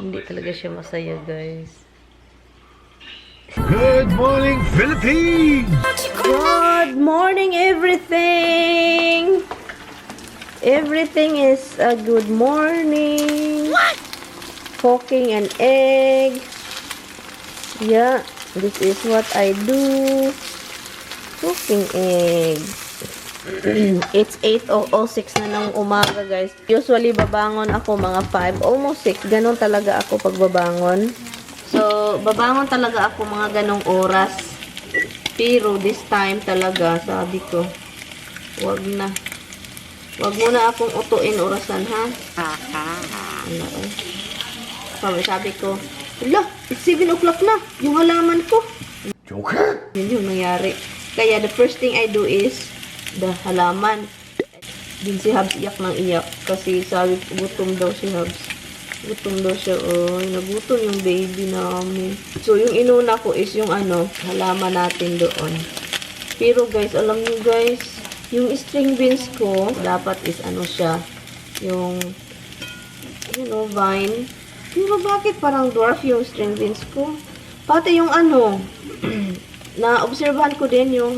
Hindi talaga siya masaya, guys. Good morning, Philippines! Good morning, everything! Everything is a good morning. What? Cooking an egg. Yeah, this is what I do. Cooking egg. It's 8:06 na ng umaga, guys. Usually, babangon ako mga 5, almost 6. Ganon talaga ako pagbabangon. So, babangon talaga ako mga ganong oras. Pero, this time talaga, sabi ko, wag na. Wag mo na akong utuin orasan, ha? Ano, sabi ko, ala, it's 7 o'clock na. Yung halaman ko. Joker! Yun yung nangyari. Kaya, the first thing I do is, the halaman. Din si Habs iyak ng iyak. Kasi sabi, gutom daw si Habs. Gutom daw siya. Oh, nagutom yung baby namin. So, yung inuna ko is yung halaman natin doon. Pero guys, alam niyo guys, yung string beans ko, dapat is siya, yung, vine. Pero bakit parang dwarf yung string beans ko? Pati yung naobserbahan ko din yung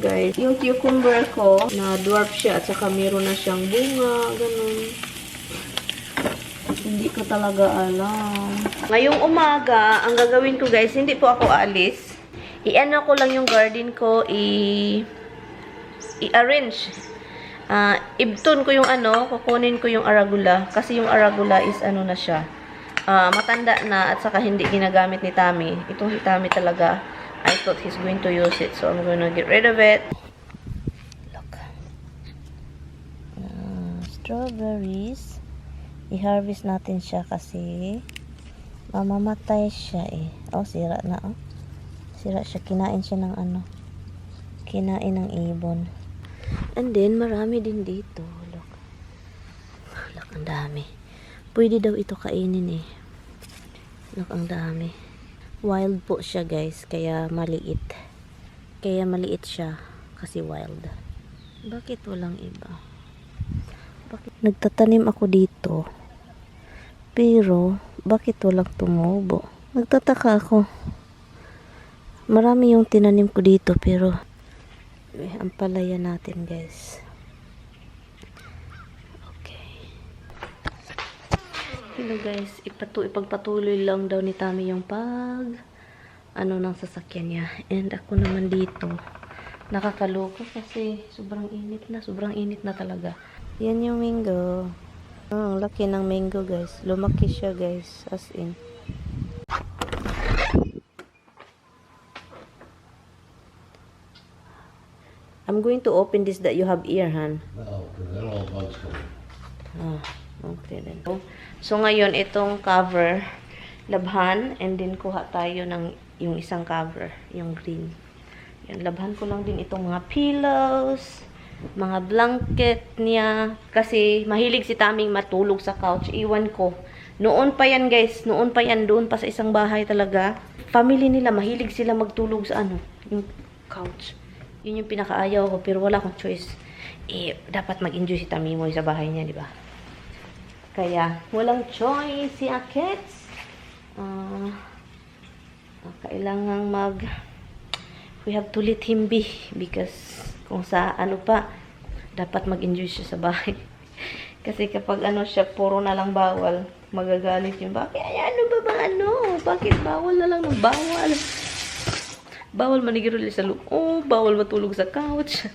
guys, yung cucumber ko, na dwarf siya at saka meron na siyang bunga, ganun. Hindi ko talaga alam. Ngayong umaga, ang gagawin ko guys, hindi po ako alis. I-ano ko lang yung garden ko, i-arrange. Ibton ko yung kukunin ko yung arugula. Kasi yung arugula is na siya. Matanda na at saka hindi ginagamit ni Tommy. Itong si Tommy talaga, I thought he's going to use it. So, I'm gonna get rid of it. Look. Strawberries. I-harvest natin siya kasi mamamatay siya eh. Oh, sira na oh. Sira siya. Kinain siya ng kinain ng ibon. And then, marami din dito. Look. Look, ang dami. Pwede daw ito kainin eh. Look, ang dami. Wild po siya guys, kaya maliit. Kaya maliit siya kasi wild. Bakit walang iba? Bakit? Nagtatanim ako dito. Pero, bakit walang tumubo? Nagtataka ako. Marami yung tinanim ko dito pero ang palaya natin guys. Hello guys, ipagpatuloy lang daw ni Tommy yung ng sasakyan niya. And ako naman dito, nakakaloka kasi sobrang init na talaga. Yan yung mango. Ang laki ng mango guys. Lumaki siya guys, as in. I'm going to open this that you have ear, Han. No, because then all bugs come. Okay then. So ngayon itong cover labhan and then kuha tayo ng yung isang cover, yung green. Yan, labhan ko lang din itong mga pillows, mga blanket niya kasi mahilig si Taming matulog sa couch. Iwan ko. Noon pa yan guys, noon pa yan doon pa sa isang bahay talaga. Family nila mahilig sila magtulog sa yung couch. Yun yung pinakaayaw ko pero wala akong choice. Dapat mag-enjoy si Tamimoy sa bahay niya, di ba? Kaya, walang choice si Akets. Kailangang we have to let him be. Because, kung sa dapat mag-enjoy siya sa bahay. Kasi kapag siya, puro na lang bawal, magagalit yun. Bakit? Bakit bawal na lang ng bawal? Bawal manigiruli sa loob. Bawal matulog sa couch.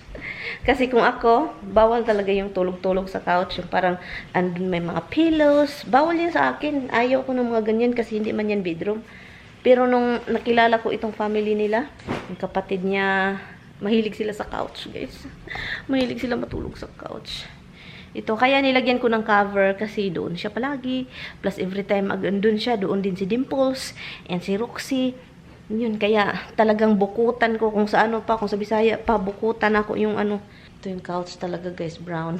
Kasi kung ako, bawal talaga yung tulog-tulog sa couch. Yung parang andun may mga pillows. Bawal yan sa akin. Ayaw ko ng mga ganyan kasi hindi man yan bedroom. Pero nung nakilala ko itong family nila, yung kapatid niya, mahilig sila sa couch, guys. Mahilig sila matulog sa couch. Ito, kaya nilagyan ko ng cover kasi doon siya palagi. Plus every time andun siya, doon din si Dimples and si Roxy. Yun, kaya talagang bukutan ko kung sa kung sa Bisaya pa, bukutan ako yung ito yung couch talaga guys, brown.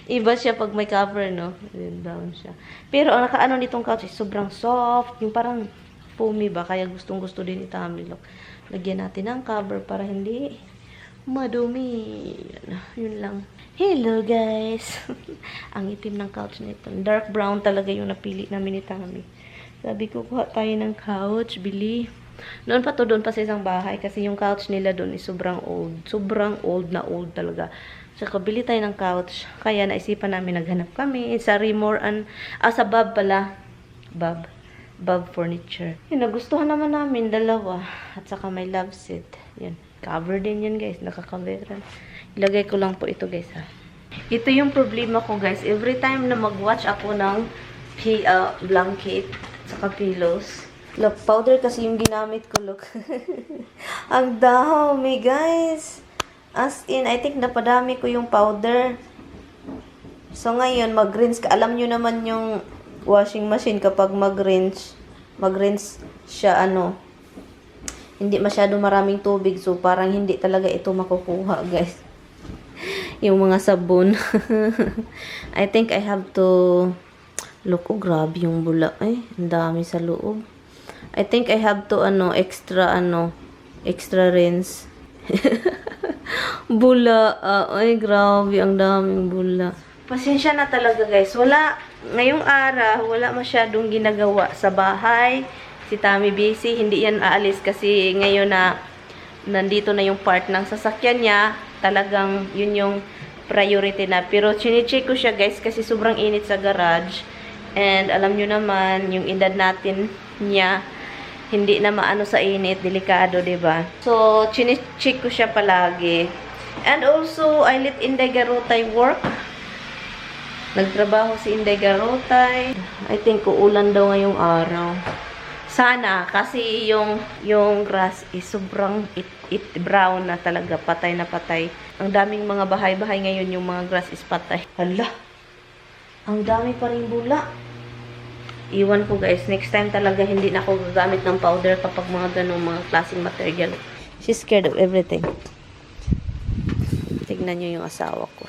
Iba siya pag may cover, no? Yun, brown siya. Pero ang nakaano nitong couch is sobrang soft, yung parang foamy ba, kaya gustong gusto din ni Tammy. Look, lagyan natin ng cover para hindi madumi. Yun lang. Hello guys! Ang itim ng couch nito. Dark brown talaga yung napili namin ni Tami. Sabi ko, kuha tayo ng couch, bili. Noon pa to, doon pa sa isang bahay. Kasi yung couch nila doon is sobrang old. Sobrang old na old talaga. Saka bili tayo ng couch. Kaya naisipan namin, naghanap kami sa sa Bob pala. Bob Furniture. Yun, nagustuhan naman namin, dalawa. At saka may love seat. Yan. Cover din yan guys. Nakakaveran. Ilagay ko lang po ito guys ha. Ito yung problema ko guys. Every time na mag-watch ako ng blanket at saka pillows. Look, powder kasi yung ginamit ko. Look. Ang dami guys. As in, I think napadami ko yung powder. So ngayon, mag-rinse ka. Alam nyo naman yung washing machine kapag mag-rinse siya, hindi masyado maraming tubig. So, parang hindi talaga ito makukuha, guys. Yung mga sabon. I think I have to look, oh, grabe yung bula. Ay, ang dami sa loob. I think I have to, extra rinse. Bula. Ay, grabe, ang daming bula. Pasensya na talaga, guys. Ngayong araw, wala masyadong ginagawa sa bahay. Si Tami busy, hindi yan aalis kasi ngayon na nandito na yung part ng sasakyan niya, talagang yun yung priority na. Pero chine-check ko siya guys kasi sobrang init sa garage. And alam nyo naman, yung edad natin niya, hindi na maano sa init, delikado, diba? So, chine-check ko siya palagi. And also, I let Inday Garotay work. Nagtrabaho si Inday Garotay. I think uulan daw ngayong araw. Sana, kasi yung grass is sobrang brown na talaga, patay na patay. Ang daming mga bahay-bahay ngayon, yung mga grass is patay. Hala, ang dami pa rin bula. Iwan ko guys, next time talaga hindi na ako gagamit ng powder kapag mga ganong mga klaseng material. She's scared of everything. Tignan nyo yung asawa ko.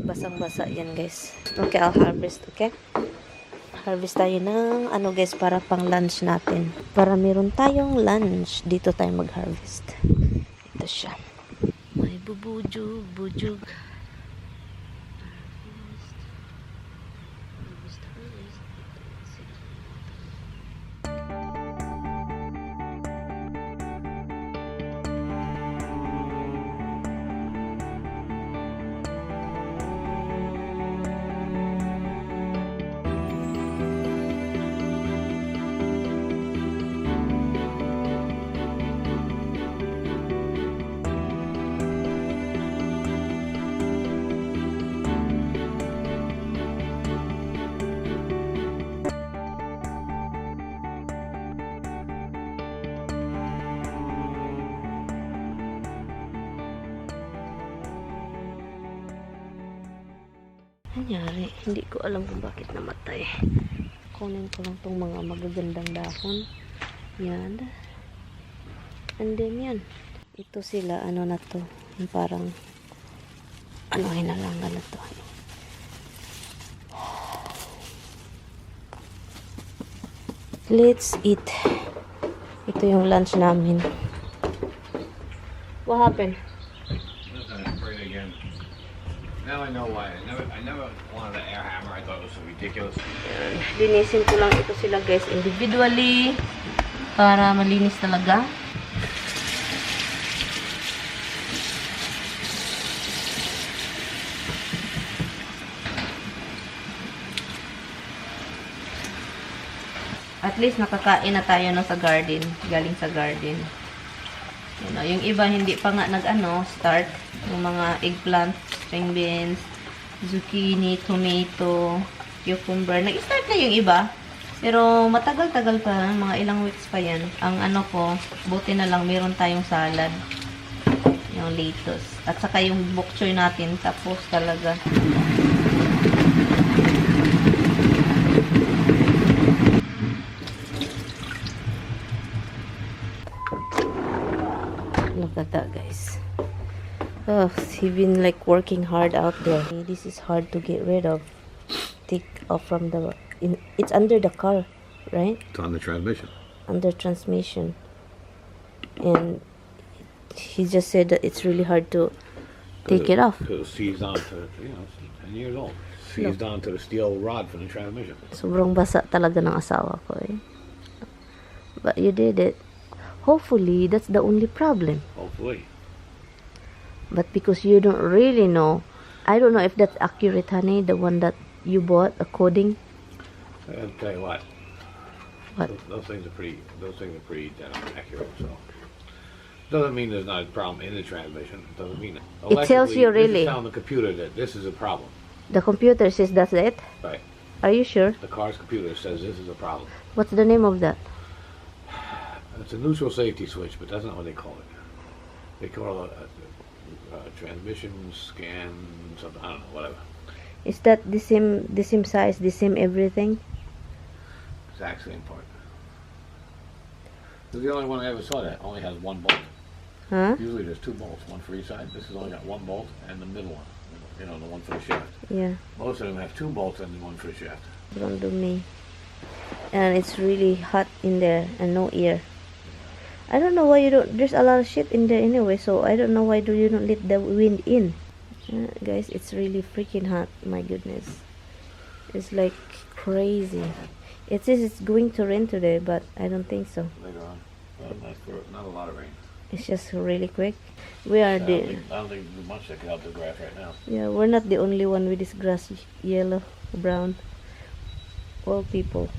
Basang-basa yan guys. Okay, I'll harvest, okay? Harvest tayo ng guys, para pang lunch natin. Para meron tayong lunch, dito tayo mag-harvest. Ito siya. May bubujug. Nangyari, hindi ko alam kung bakit namatay. Kunin ko lang tong mga magagandang dahon. Yan. And then yan. Ito sila, na to. Yung parang, hinalangan na to. Let's eat. Ito yung lunch namin. What happened? Nothing, I sprayed again. Now I know why. I never wanted an air hammer. I thought it was so ridiculous. Yan. Linisin ko lang ito sila guys individually para malinis talaga. At least nakakain na tayo sa garden, galing sa garden. Yung iba hindi pa nga start. Yung mga eggplant, string beans, zucchini, tomato, cucumber. Nag-start na yung iba. Pero matagal-tagal pa, mga ilang weeks pa yan. Ang ko, buti na lang meron tayong salad. Yung lettuce. At saka yung bok choy natin, tapos talaga. Look at that, guys. Oh, he's been like working hard out there. This is hard to get rid of. Take off from the... it's under the car, right? It's on the transmission. Under transmission. and he just said that it's really hard to take it off. Because it's seized onto, you know, it's 10 years old. Seized onto the steel rod for the transmission. Sobrang basa talaga ng asawa ko eh. But you did it. Hopefully, that's the only problem. Hopefully. But because you don't really know, I don't know if that's accurate, honey, the one that you bought, a coding. I'll tell you what. What? Those things are pretty damn accurate. So doesn't mean there's not a problem in the transmission. It doesn't mean it. It tells you This really. is telling the computer that this is a problem. The computer says that's it? Right. Are you sure? The car's computer says this is a problem. What's the name of that? It's a neutral safety switch, but that's not what they call it. They call it a transmission scan something. I don't know. Whatever. Is that the same size, the same everything? Exact same part. This is the only one I ever saw that only has one bolt. Huh? Usually there's two bolts, one for each side. This has only got one bolt and the middle one. You know, the one for the shaft. Yeah. Most of them have two bolts and one for the shaft. Don't do me. And it's really hot in there and no air. I don't know why you don't. There's a lot of shit in there anyway, so I don't know why do you don't let the wind in. Guys, it's really freaking hot. My goodness, it's like crazy. It says it's going to rain today, but I don't think so. Later on, not a lot of rain. It's just really quick. We are I the don't think there's much that can help the grass right now. yeah. We're not the only one with this grass yellow, brown. All people.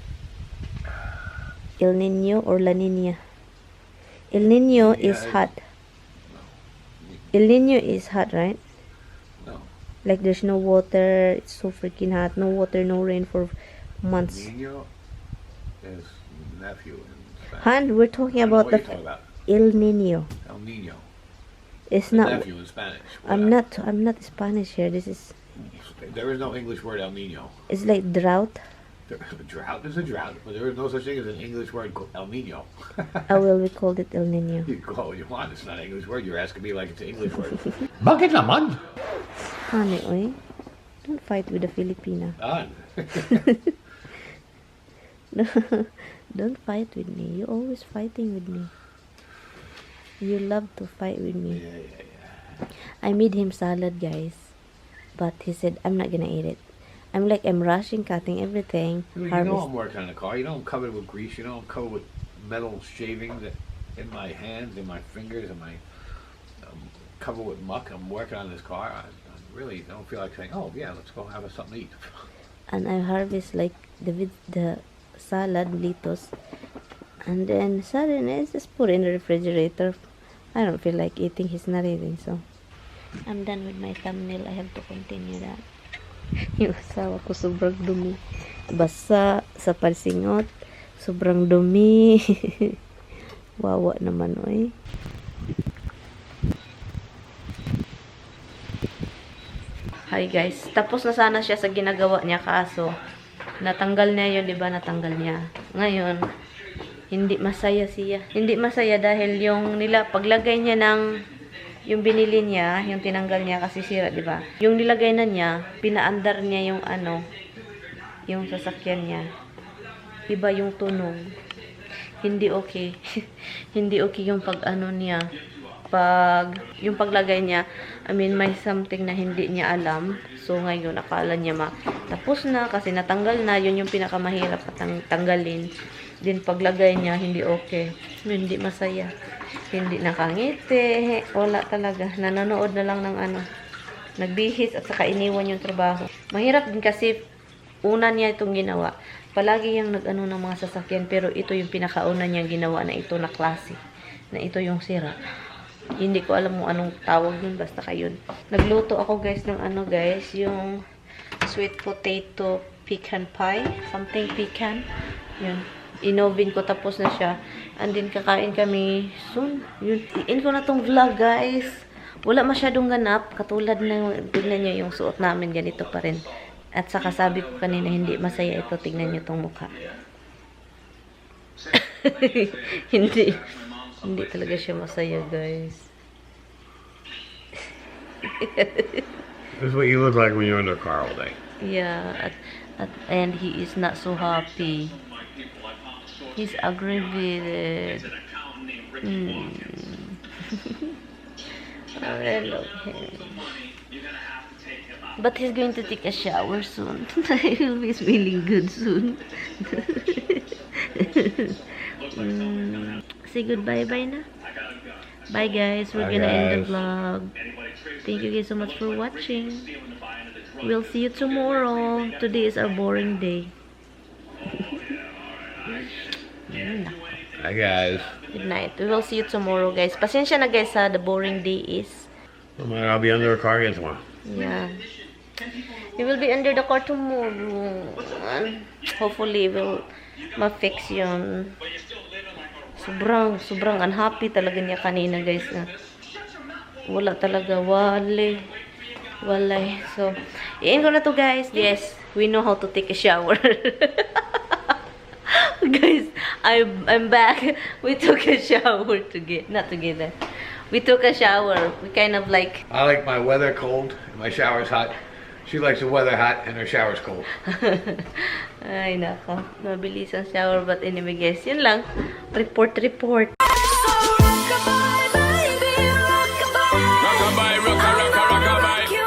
El Nino or La Nina. El Nino Yeah, is hot. No. El Nino is hot, right? No. Like there's no water. It's so freaking hot. No water, no rain for months. Nino is nephew in Spanish. Han, we're talking I don't know about what the you're talking about. El Nino. El Nino. It's The not. nephew in Spanish. I'm not Spanish here. This is. There is no English word El Nino. It's like drought. Drought is a drought, but there is no such thing as an English word called El Nino. We called it El Nino. You can call it what you want. It's not an English word. You're asking me like it's an English word. Bakit naman? Honey, oy. Don't fight with the Filipina. Ah. Don't fight with me. You're always fighting with me. You love to fight with me. Yeah. I made him salad, guys. But he said, I'm not gonna eat it. I'm rushing, cutting everything. You know I'm working on the car. You know I'm covered with grease. You know I'm covered with metal shavings in my hands, in my fingers, and my covered with muck. I'm working on this car. I really don't feel like saying, oh yeah, let's go have something to eat. And I harvest like the salad, litos. And then suddenly I just put it in the refrigerator. I don't feel like eating. He's not eating, so I'm done with my thumbnail. I have to continue that. Yung asawa ko sobrang dumi. Basa sa palsingot. Sobrang dumi. Wawa naman, oy. Hi guys. Tapos na sana siya sa ginagawa niya kaso natanggal niya yun, di ba? Natanggal niya. Ngayon, hindi masaya siya. Hindi masaya dahil yung paglagay niya ng yung binili niya, yung tinanggal niya kasi sira, di ba? Yung nilagay na niya, pinaandar niya yung yung sasakyan niya. Iba yung tunog. Hindi okay. Hindi okay yung niya. Yung paglagay niya, I mean, may something na hindi niya alam. So, ngayon, akala niya tapos na kasi natanggal na. Yun yung pinakamahirap tanggalin. Din paglagay niya, hindi okay. Hindi masaya. Hindi nakangiti. Wala talaga. Nanonood na lang ng nagbihis at saka iniwan yung trabaho. Mahirap din kasi una niya itong ginawa. Palagi yung ng mga sasakyan pero ito yung pinakauna niyang ginawa na ito na klase. Na ito yung sira. Hindi ko alam mo anong tawag nun. Basta kayo. Nagluto ako guys ng guys. Yung sweet potato pecan pie. Something pecan. Yun. Inovin ko tapos na siya. And then kakain kami soon. Yun. I-end ko na tong vlog guys. Wala masyadong ganap. Katulad na tignan nyo yung suot namin. Ganito pa rin. At saka sabi ko kanina hindi masaya ito. Tignan nyo tong mukha. Hindi talaga siya masaya guys. This is what you look like when you're in the car all day. Yeah. And he is not so happy. He's aggravated. I love him. But he's going to take a shower soon. He'll be smelling good soon. Say goodbye, bye na. Bye guys, we're gonna end the vlog. Thank you guys so much for watching. We'll see you tomorrow. Today is our boring day. Hi guys. Good night. We will see you tomorrow, guys. Pasensya na guys ha, the boring day is. I'll be under a car again tomorrow. Yeah. You will be under the car tomorrow. And hopefully, we'll ma-fix yun. Sobrang unhappy talaga niya kanina, guys. Wala talaga. Walay. So, i-end ko na to, guys. Yes, we know how to take a shower. Guys, I'm back. We took a shower not together. We took a shower. We kind of like... I like my weather cold and my shower's hot. She likes the weather hot and her shower's cold. Ay, nako. Mabilis ang shower. But anyway, guys, yun lang. Report.